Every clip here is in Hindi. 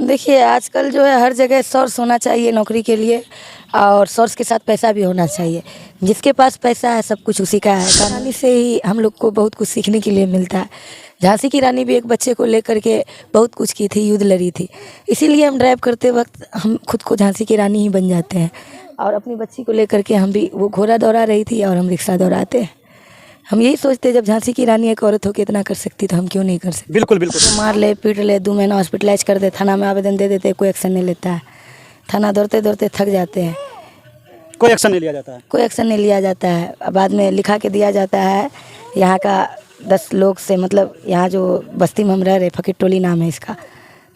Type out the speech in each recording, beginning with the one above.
देखिए आजकल जो है हर जगह सोर्स होना चाहिए नौकरी के लिए और सोर्स के साथ पैसा भी होना चाहिए। जिसके पास पैसा है सब कुछ उसी का है। कहानी से ही हम लोग को बहुत कुछ सीखने के लिए मिलता है। झांसी की रानी भी एक बच्चे को लेकर के बहुत कुछ की थी, युद्ध लड़ी थी। इसीलिए हम ड्राइव करते वक्त हम खुद को झांसी की रानी ही बन जाते हैं। और अपनी बच्ची को लेकर के हम भी, वो घोड़ा दौड़ा रही थी और हम रिक्शा दौड़ाते हैं। हम यही सोचते जब झांसी की रानी एक औरत होकर इतना कर सकती तो हम क्यों नहीं कर सकते। बिल्कुल बिल्कुल। तो मार ले, पीट ले, 2 महीना हॉस्पिटलाइज कर दे, थाना में आवेदन दे देते, कोई एक्शन नहीं लेता है। थाना दौड़ते दौड़ते थक जाते हैं, कोई एक्शन नहीं लिया जाता है। कोई एक्शन नहीं लिया जाता है। बाद में लिखा के दिया जाता है यहाँ का 10 लोग से, मतलब यहाँ जो बस्ती में हम रह रहे, फकीर टोली नाम है इसका,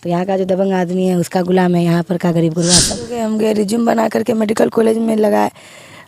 तो यहाँ का जो दबंग आदमी है उसका गुलाम है, यहाँ पर का गरीब गुरबा सब। हम गए रिज्यूम बना करके मेडिकल कॉलेज में लगाए,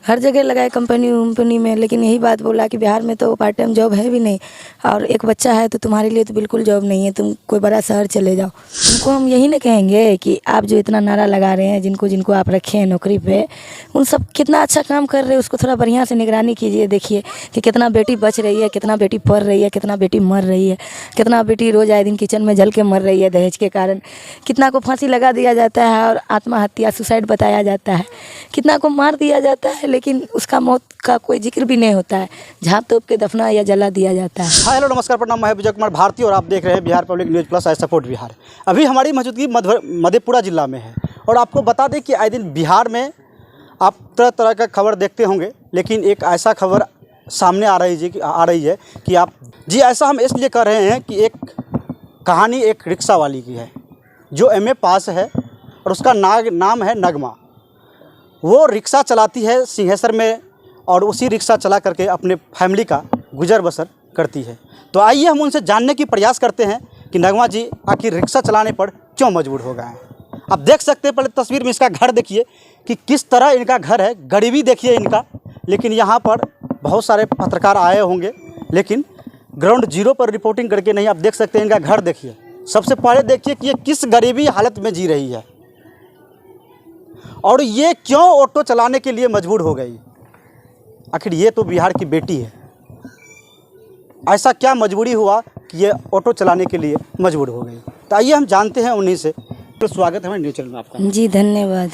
हर जगह लगाए, कंपनी में, लेकिन यही बात बोला कि बिहार में तो पार्ट टाइम जॉब है भी नहीं और एक बच्चा है तो तुम्हारे लिए तो बिल्कुल जॉब नहीं है, तुम कोई बड़ा शहर चले जाओ। उनको हम यही ना कहेंगे कि आप जो इतना नारा लगा रहे हैं, जिनको आप रखे हैं नौकरी पे, उन सब कितना अच्छा काम कर रहे हैं, उसको थोड़ा बढ़िया से निगरानी कीजिए। देखिए कि कितना बेटी बच रही है, कितना बेटी पढ़ रही है, कितना बेटी मर रही है, कितना बेटी रोज़ आए दिन किचन में जल के मर रही है दहेज के कारण, कितना को फांसी लगा दिया जाता है और आत्महत्या सुसाइड बताया जाता है, कितना को मार दिया जाता है लेकिन उसका मौत का कोई जिक्र भी नहीं होता है, झाँप तोप के दफना या जला दिया जाता है। हाँ हेलो नमस्कार, प्रणाम। मैं विजय कुमार भारती और आप देख रहे हैं Bihar public news plus, I support Bihar. अभी हमारी मौजूदगी मधेपुरा जिला में है और आपको बता दें कि आए दिन बिहार में आप तरह तरह का खबर देखते होंगे, लेकिन एक ऐसा खबर सामने आ रही है कि आप जी, ऐसा हम इसलिए कर रहे हैं कि एक कहानी एक रिक्शा वाली की है जो MA पास है और उसका नाम है नगमा। वो रिक्शा चलाती है सिंहेश्वर में और उसी रिक्शा चला करके अपने फैमिली का गुजर बसर करती है। तो आइए हम उनसे जानने की प्रयास करते हैं कि नगमा जी आखिर रिक्शा चलाने पर क्यों मजबूर हो गए हैं। आप देख सकते हैं, पहले तस्वीर में इसका घर देखिए कि किस तरह इनका घर है, गरीबी देखिए इनका। लेकिन यहाँ पर बहुत सारे पत्रकार आए होंगे, लेकिन ग्राउंड जीरो पर रिपोर्टिंग करके नहीं। आप देख सकते हैं इनका घर देखिए। सबसे पहले देखिए कि ये किस गरीबी हालत में जी रही है और ये क्यों ऑटो चलाने के लिए मजबूर हो गई। आखिर ये तो बिहार की बेटी है, ऐसा क्या मजबूरी हुआ कि ये ऑटो चलाने के लिए मजबूर हो गई। तो आइए हम जानते हैं उन्हीं से। तो स्वागत है हमारे न्यूज़ चैनल में आपका। जी धन्यवाद।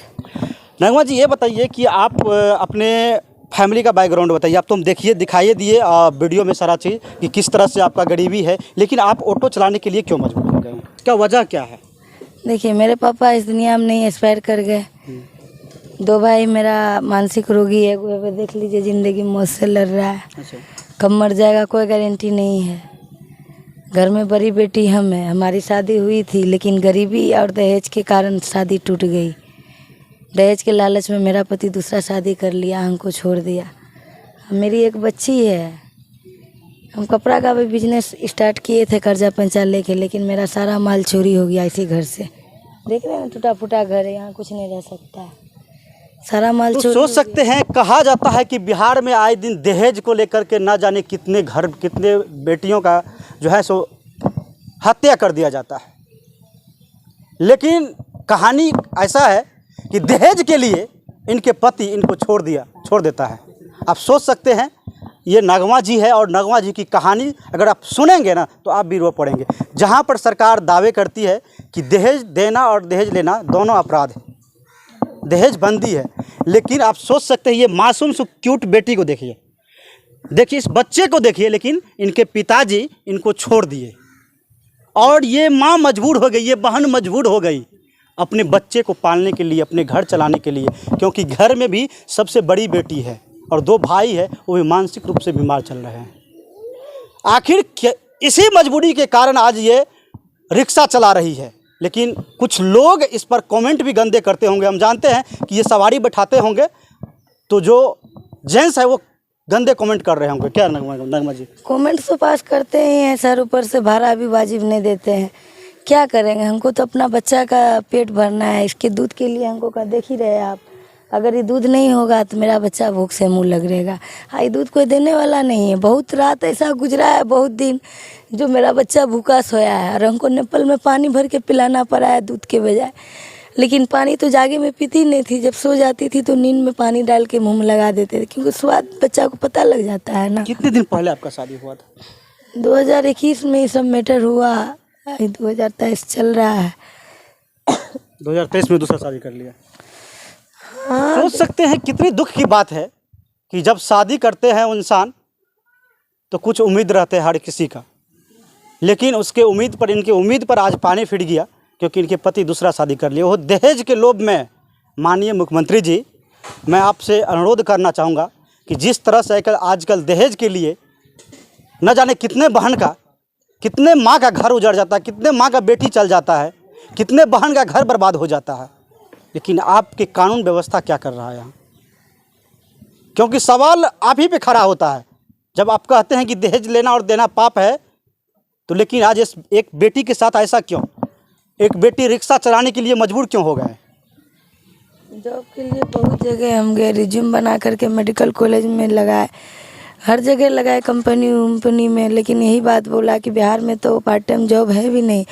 नगमा जी, ये बताइए कि आप अपने फैमिली का बैकग्राउंड बताइए। आप तुम दिखाइए दिए वीडियो में सारा चीज़ कि किस तरह से आपका गरीबी है, लेकिन आप ऑटो चलाने के लिए क्यों मजबूर हो गए, क्या वजह क्या है। देखिए मेरे पापा इस दुनिया में नहीं, एक्सपायर कर गए। 2 भाई मेरा मानसिक रोगी है, वो देख लीजिए ज़िंदगी मौत से लड़ रहा है। अच्छा। कब मर जाएगा कोई गारंटी नहीं है। घर में बड़ी बेटी हम है, हमारी शादी हुई थी लेकिन गरीबी और दहेज के कारण शादी टूट गई। दहेज के लालच में मेरा पति दूसरा शादी कर लिया, हमको छोड़ दिया। मेरी एक बच्ची है। हम कपड़ा का भी बिजनेस स्टार्ट किए थे कर्जा पंचा लेके, लेकिन मेरा सारा माल चोरी हो गया इसी घर से। देख रहे हैं टूटा फूटा घर है, यहाँ कुछ नहीं रह सकता है, सारा माल तो चोरी। सोच सकते हैं, कहा जाता है कि बिहार में आए दिन दहेज को लेकर के ना जाने कितने घर, कितने बेटियों का जो है सो हत्या कर दिया जाता है। लेकिन कहानी ऐसा है कि दहेज के लिए इनके पति इनको छोड़ देता है। आप सोच सकते हैं, ये नगमा जी है और नगमा जी की कहानी अगर आप सुनेंगे ना तो आप भी रो पड़ेंगे। जहाँ पर सरकार दावे करती है कि दहेज देना और दहेज लेना दोनों अपराध है, दहेज बंदी है, लेकिन आप सोच सकते हैं ये मासूम से क्यूट बेटी को देखिए, इस बच्चे को देखिए, लेकिन इनके पिताजी इनको छोड़ दिए और ये माँ मजबूर हो गई, ये बहन मजबूर हो गई अपने बच्चे को पालने के लिए, अपने घर चलाने के लिए, क्योंकि घर में भी सबसे बड़ी बेटी है और 2 भाई है, वो भी मानसिक रूप से बीमार चल रहे हैं। आखिर इसी मजबूरी के कारण आज ये रिक्शा चला रही है। लेकिन कुछ लोग इस पर कमेंट भी गंदे करते होंगे। हम जानते हैं कि ये सवारी बैठाते होंगे तो जो जेंट्स है वो गंदे कमेंट कर रहे होंगे। क्या नगमा जी? कमेंट तो पास करते ही हैं सर, ऊपर से भाड़ा भी वाजिब नहीं देते हैं। क्या करेंगे, हमको तो अपना बच्चा का पेट भरना है, इसके दूध के लिए हमको का देख ही रहे आप। अगर ये दूध नहीं होगा तो मेरा बच्चा भूख से मुँह लग रहेगा। ये दूध कोई देने वाला नहीं है। बहुत रात ऐसा गुजरा है, बहुत दिन जो मेरा बच्चा भूखा सोया है और हमको नेपल में पानी भर के पिलाना पड़ा है दूध के बजाय। लेकिन पानी तो जागे में पीती नहीं थी, जब सो जाती थी तो नींद में पानी डाल के मुँह में लगा देते थे, क्योंकि स्वाद बच्चा को पता लग जाता है ना। कितने दिन पहले आपका शादी हुआ था? 2021 में ये सब मैटर हुआ, 2023 चल रहा है। 2023 में दूसरा शादी कर लिया। हाँ, सोच सकते हैं कितनी दुख की बात है कि जब शादी करते हैं इंसान तो कुछ उम्मीद रहते हैं हर किसी का, लेकिन उसके उम्मीद पर, इनके उम्मीद पर आज पानी फिर गया क्योंकि इनके पति दूसरा शादी कर लिए, वो दहेज के लोभ में। माननीय मुख्यमंत्री जी, मैं आपसे अनुरोध करना चाहूँगा कि जिस तरह से आजकल दहेज के लिए न जाने कितने बहन का, कितने माँ का घर उजड़ जाता है, कितने माँ का बेटी चल जाता है, कितने बहन का घर बर्बाद हो जाता है, लेकिन आपकी कानून व्यवस्था क्या कर रहा है यहाँ? क्योंकि सवाल आप ही पे खड़ा होता है जब आप कहते हैं कि दहेज लेना और देना पाप है, तो लेकिन आज इस एक बेटी के साथ ऐसा क्यों? एक बेटी रिक्शा चलाने के लिए मजबूर क्यों हो गए? जॉब के लिए बहुत जगह हम गए, रिज्यूम बना करके मेडिकल कॉलेज में लगाए, हर जगह लगाए, कंपनी में, लेकिन यही बात बोला कि बिहार में तो पार्ट टाइम जॉब है भी नहीं,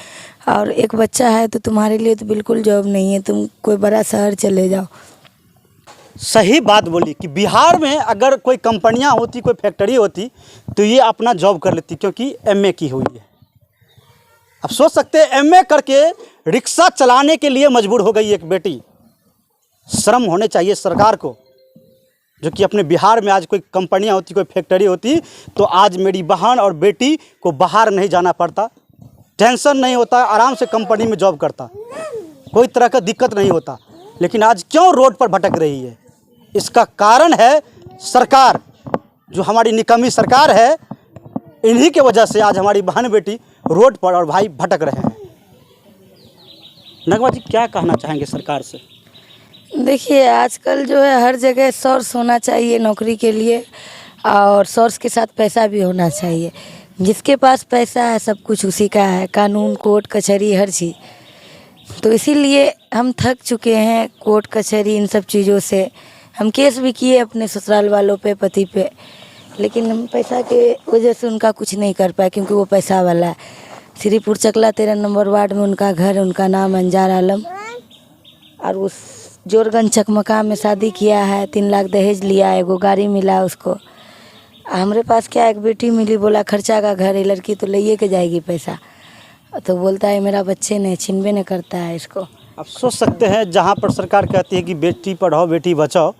और एक बच्चा है तो तुम्हारे लिए तो बिल्कुल जॉब नहीं है, तुम कोई बड़ा शहर चले जाओ। सही बात बोली कि बिहार में अगर कोई कंपनियां होती, कोई फैक्ट्री होती तो ये अपना जॉब कर लेती, क्योंकि एमए की हुई है। अब सोच सकते हैं एमए करके रिक्शा चलाने के लिए मजबूर हो गई एक बेटी। शर्म होने चाहिए सरकार को, जो कि अपने बिहार में आज कोई कंपनियां होती, कोई फैक्ट्री होती तो आज मेरी बहन और बेटी को बाहर नहीं जाना पड़ता, टेंशन नहीं होता, आराम से कंपनी में जॉब करता, कोई तरह का दिक्कत नहीं होता। लेकिन आज क्यों रोड पर भटक रही है? इसका कारण है सरकार, जो हमारी निकम्मी सरकार है। इन्हीं के वजह से आज हमारी बहन बेटी रोड पर और भाई भटक रहे हैं। नगमा जी, क्या कहना चाहेंगे सरकार से? देखिए, आजकल जो है हर जगह सोर्स होना चाहिए नौकरी के लिए, और सोर्स के साथ पैसा भी होना चाहिए। जिसके पास पैसा है सब कुछ उसी का है, कानून, कोर्ट कचहरी, हर चीज़। तो इसीलिए हम थक चुके हैं कोर्ट कचहरी इन सब चीज़ों से। हम केस भी किए अपने ससुराल वालों पे, पति पे, लेकिन हम पैसा के वजह से उनका कुछ नहीं कर पाए, क्योंकि वो पैसा वाला है। श्रीपुर चकला 13 नंबर वार्ड में उनका घर, उनका नाम अंजार आलम, और उस जोरगंज चकमका में शादी किया है, 3 लाख दहेज लिया, एगो गाड़ी मिला उसको। हमारे पास क्या, एक बेटी मिली, बोला खर्चा का घर है, लड़की तो ले के जाएगी पैसा, तो बोलता है मेरा बच्चे ने छीनबे नहीं करता है इसको। आप सोच सकते हैं, जहाँ पर सरकार कहती है कि बेटी पढ़ाओ बेटी बचाओ,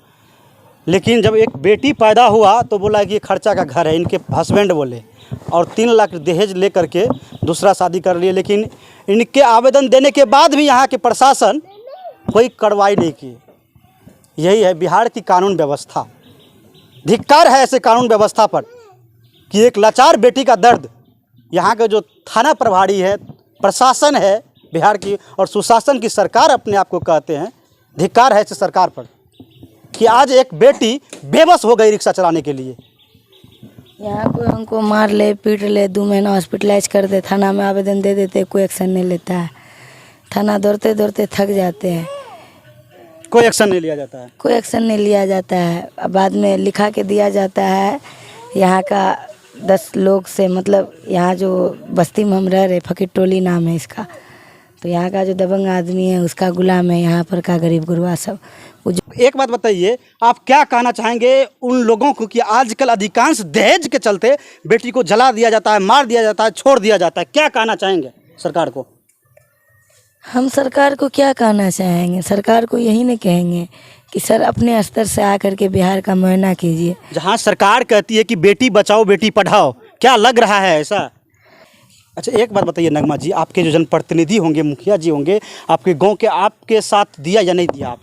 लेकिन जब एक बेटी पैदा हुआ तो बोला कि ये खर्चा का घर है, इनके हस्बैंड बोले, और 3 लाख दहेज ले करके दूसरा शादी कर लिए। लेकिन इनके आवेदन देने के बाद भी यहाँ के प्रशासन कोई कार्रवाई नहीं की। यही है बिहार की कानून व्यवस्था। धिक्कार है ऐसे कानून व्यवस्था पर कि एक लाचार बेटी का दर्द, यहाँ का जो थाना प्रभारी है, प्रशासन है बिहार की, और सुशासन की सरकार अपने आप को कहते हैं, धिक्कार है ऐसे सरकार पर कि आज एक बेटी बेबस हो गई रिक्शा चलाने के लिए। यहाँ कोई हमको मार ले, पीट ले, 2 महीना हॉस्पिटलाइज कर दे, थाना में आवेदन दे देते, कोई एक्शन नहीं लेता है। थाना दौड़ते दौड़ते थक जाते हैं, कोई एक्शन नहीं लिया जाता है। कोई एक्शन नहीं लिया जाता है। बाद में लिखा के दिया जाता है यहाँ का 10 लोग से, मतलब यहाँ जो बस्ती में हम रह रहे, फकीर टोली नाम है इसका, तो यहाँ का जो दबंग आदमी है उसका गुलाम है यहाँ पर का गरीब गुरबा सब। एक बात बताइए, आप क्या कहना चाहेंगे उन लोगों को कि आजकल अधिकांश दहेज के चलते बेटी को जला दिया जाता है, मार दिया जाता है, छोड़ दिया जाता है? क्या कहना चाहेंगे सरकार को? हम सरकार को क्या कहना चाहेंगे? सरकार को यही नहीं कहेंगे कि सर अपने स्तर से आकर के बिहार का मुआयना कीजिए। जहाँ सरकार कहती है कि बेटी बचाओ बेटी पढ़ाओ, क्या लग रहा है ऐसा? अच्छा, एक बात बताइए नगमा जी, आपके जो जनप्रतिनिधि होंगे, मुखिया जी होंगे आपके गांव के, आपके साथ दिया या नहीं दिया? आप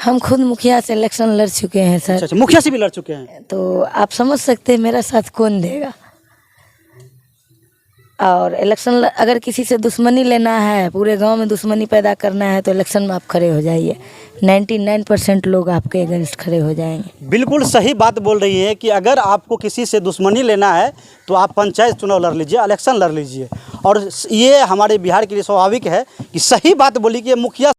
हम खुद मुखिया से इलेक्शन लड़ चुके हैं सर। अच्छा, मुखिया से भी लड़ चुके हैं, तो आप समझ सकते हैं मेरा साथ कौन देगा। और इलेक्शन अगर किसी से दुश्मनी लेना है, पूरे गांव में दुश्मनी पैदा करना है, तो इलेक्शन में आप खड़े हो जाइए, 99% लोग आपके अगेंस्ट खड़े हो जाएंगे। बिल्कुल सही बात बोल रही है कि अगर आपको किसी से दुश्मनी लेना है तो आप पंचायत चुनाव लड़ लीजिए, इलेक्शन लड़ लीजिए। और ये हमारे बिहार के लिए स्वाभाविक है कि सही बात बोली कि मुखिया